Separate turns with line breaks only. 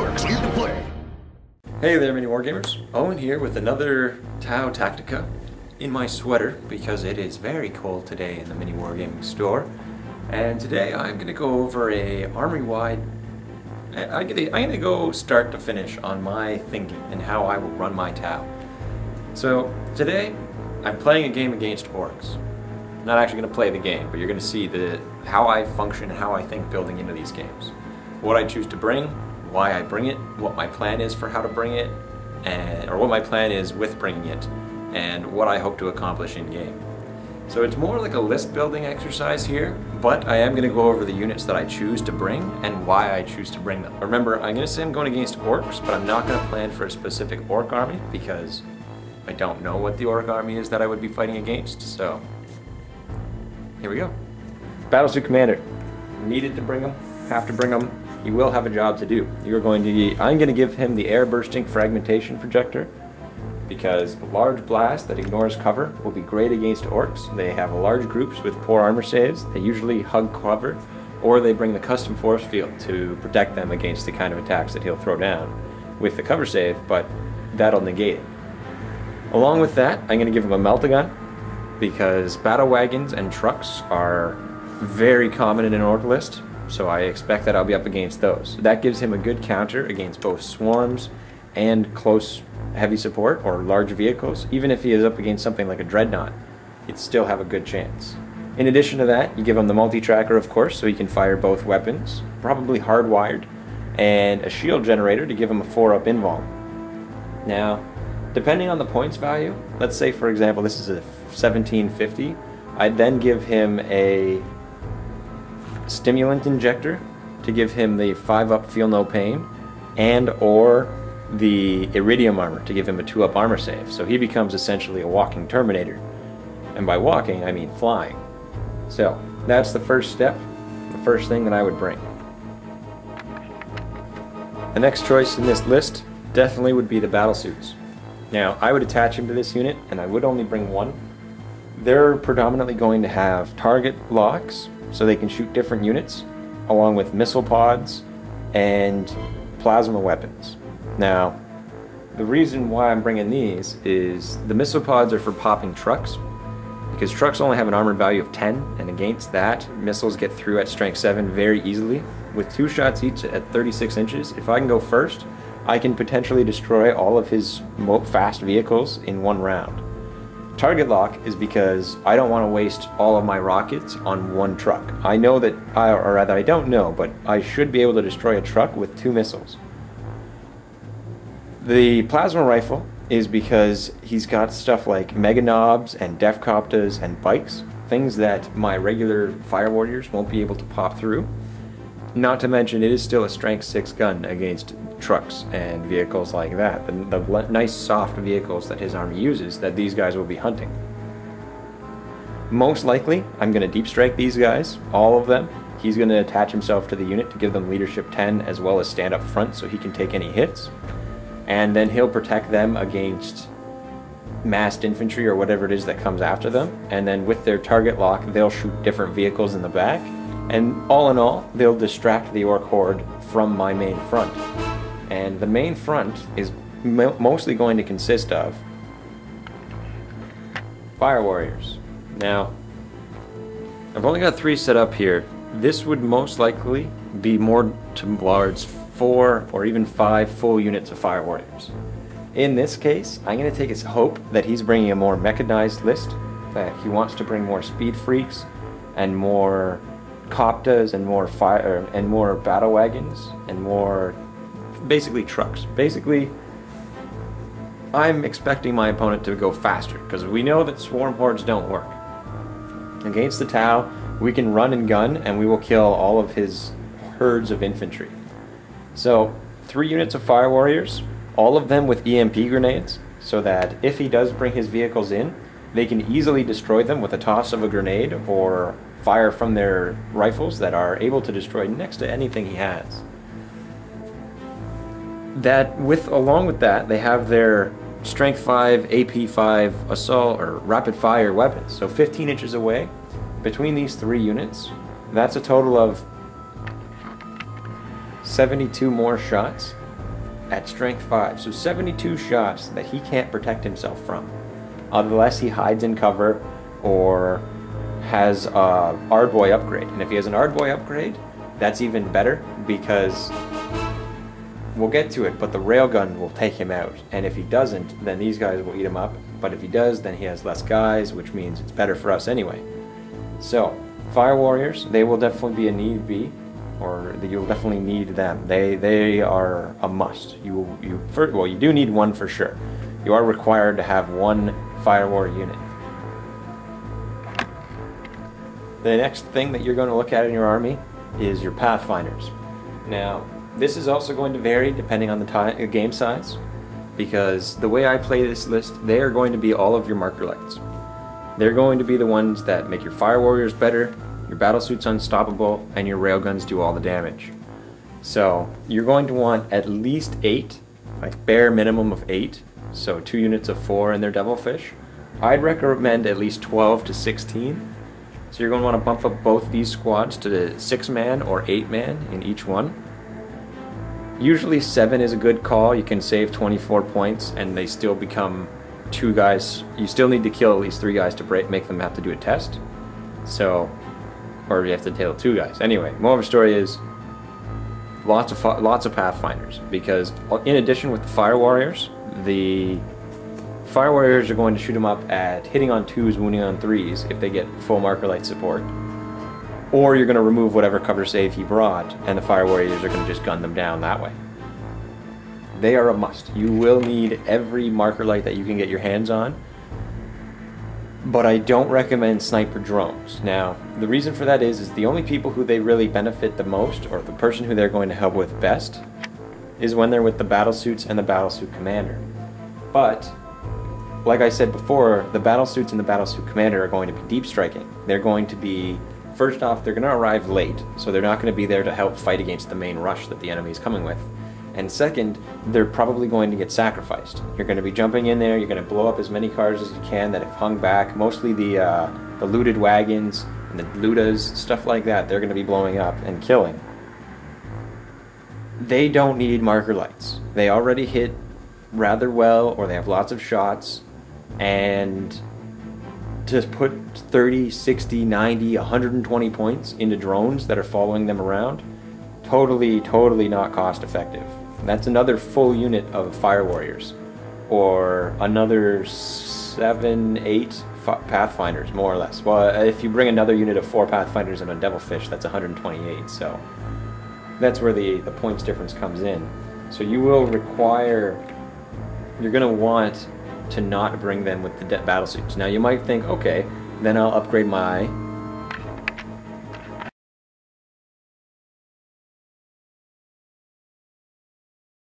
Orks, clear to play.
Hey there, MiniWarGamers. Owen here with another Tactica in my sweater because it is very cold today in the MiniWarGaming store. And today I'm going to go over a army-wide... I'm going to go start to finish on my thinking and how I will run my Tau. So today I'm playing a game against Orks. I'm not actually going to play the game, but you're going to see how I function and how I think building into these games. What I choose to bring, why I bring it, what my plan is for how to bring it, or what my plan is with bringing it, and what I hope to accomplish in game. So it's more like a list building exercise here, but I am going to go over the units that I choose to bring and why I choose to bring them. Remember, I'm going to say I'm going against Orks, but I'm not going to plan for a specific Ork army because I don't know what the Ork army is that I would be fighting against, so here we go. Battlesuit Commander. Needed to bring him, have to bring him. He will have a job to do. I'm going to give him the air bursting fragmentation projector because large blast that ignores cover will be great against Orks. They have large groups with poor armor saves. They usually hug cover, or they bring the custom force field to protect them against the kind of attacks that he'll throw down with the cover save, but that'll negate it. Along with that, I'm going to give him a melt-a-gun because battle wagons and trucks are very common in an Ork list. So I expect that I'll be up against those. That gives him a good counter against both swarms and close heavy support or large vehicles. Even if he is up against something like a dreadnought, he'd still have a good chance. In addition to that, you give him the multi-tracker, of course, so he can fire both weapons, probably hardwired, and a shield generator to give him a 4-up invuln. Now, depending on the points value, let's say for example this is a 1750, I'd then give him a stimulant injector to give him the 5-up feel no pain, and or the iridium armor to give him a 2-up armor save, so he becomes essentially a walking Terminator. And by walking I mean flying. So that's the first step, the first thing that I would bring. The next choice in this list definitely would be the battlesuits. Now I would attach him to this unit and I would only bring one. They're predominantly going to have target locks so they can shoot different units, along with missile pods and plasma weapons. Now, the reason why I'm bringing these is the missile pods are for popping trucks, because trucks only have an armored value of 10, and against that, missiles get through at strength 7 very easily. With 2 shots each at 36 inches, if I can go first, I can potentially destroy all of his fast vehicles in one round. Target lock is because I don't want to waste all of my rockets on one truck. I know that, or rather I don't know, but I should be able to destroy a truck with 2 missiles. The plasma rifle is because he's got stuff like mega knobs and def coptas and bikes, things that my regular fire warriors won't be able to pop through. Not to mention it is still a strength 6 gun against trucks and vehicles like that, the nice soft vehicles that his army uses that these guys will be hunting. Most likely I'm going to deep strike these guys, all of them. He's going to attach himself to the unit to give them leadership 10 as well as stand up front so he can take any hits, and then he'll protect them against massed infantry or whatever it is that comes after them, and then with their target lock they'll shoot different vehicles in the back, and all in all they'll distract the Ork horde from my main front. And the main front is mostly going to consist of fire warriors. Now, I've only got 3 set up here. This would most likely be more towards 4 or even 5 full units of fire warriors. In this case, I'm going to take his hope that he's bringing a more mechanized list, that he wants to bring more speed freaks and more coptas and more fire and more battle wagons and more basically trucks. Basically, I'm expecting my opponent to go faster because we know that swarm hordes don't work. Against the Tau, we can run and gun and we will kill all of his herds of infantry. So 3 units of fire warriors, all of them with EMP grenades, so that if he does bring his vehicles in, they can easily destroy them with a toss of a grenade or fire from their rifles that are able to destroy next to anything he has. Along with that, they have their strength 5, AP 5 assault or rapid fire weapons. So 15 inches away, between these 3 units, that's a total of 72 more shots at strength 5. So 72 shots that he can't protect himself from, unless he hides in cover or has a Ardboy upgrade. And if he has an Ardboy upgrade, that's even better, because we'll get to it, but the railgun will take him out. And if he doesn't, then these guys will eat him up. But if he does, then he has less guys, which means it's better for us anyway. So, Fire Warriors, they will definitely be a need be, or you'll definitely need them. They are a must. You do need one for sure. You are required to have one Fire Warrior unit. The next thing that you're going to look at in your army is your Pathfinders. Now, this is also going to vary depending on the game size, because the way I play this list, they are going to be all of your marker lights. They're going to be the ones that make your Fire Warriors better, your battlesuits unstoppable, and your railguns do all the damage. So you're going to want at least 8, like bare minimum of 8, so 2 units of 4 in their Devilfish. I'd recommend at least 12 to 16. So you're going to want to bump up both these squads to 6-man or 8-man in each one. Usually 7 is a good call. You can save 24 points and they still become 2 guys. You still need to kill at least 3 guys to make them have to do a test. So, or you have to kill 2 guys. Anyway, moral of the story is lots of Pathfinders, because in addition with the Fire Warriors are going to shoot them up at hitting on 2s, wounding on 3s if they get full marker light support. Or you're going to remove whatever cover save he brought, and the Fire Warriors are going to just gun them down that way. They are a must. You will need every marker light that you can get your hands on, but I don't recommend sniper drones. Now, the reason for that is the only people who they really benefit the most, or the person who they're going to help with best, is when they're with the battlesuits and the battlesuit commander. But like I said before, the battlesuits and the battlesuit commander are going to be deep striking. They're going to be, first off, they're going to arrive late, so they're not going to be there to help fight against the main rush that the enemy is coming with. And second, they're probably going to get sacrificed. You're going to be jumping in there, you're going to blow up as many cars as you can that have hung back, mostly the looted wagons and the ludas, stuff like that, they're going to be blowing up and killing. They don't need marker lights. They already hit rather well, or they have lots of shots, and to put 30, 60, 90, 120 points into drones that are following them around, totally not cost effective. That's another full unit of Fire Warriors, or another 7, 8 Pathfinders, more or less. Well, if you bring another unit of 4 Pathfinders and a Devilfish, that's 128, so that's where the points difference comes in. So you will require, you're going to want to not bring them with the battlesuits. Now you might think, okay, then I'll upgrade my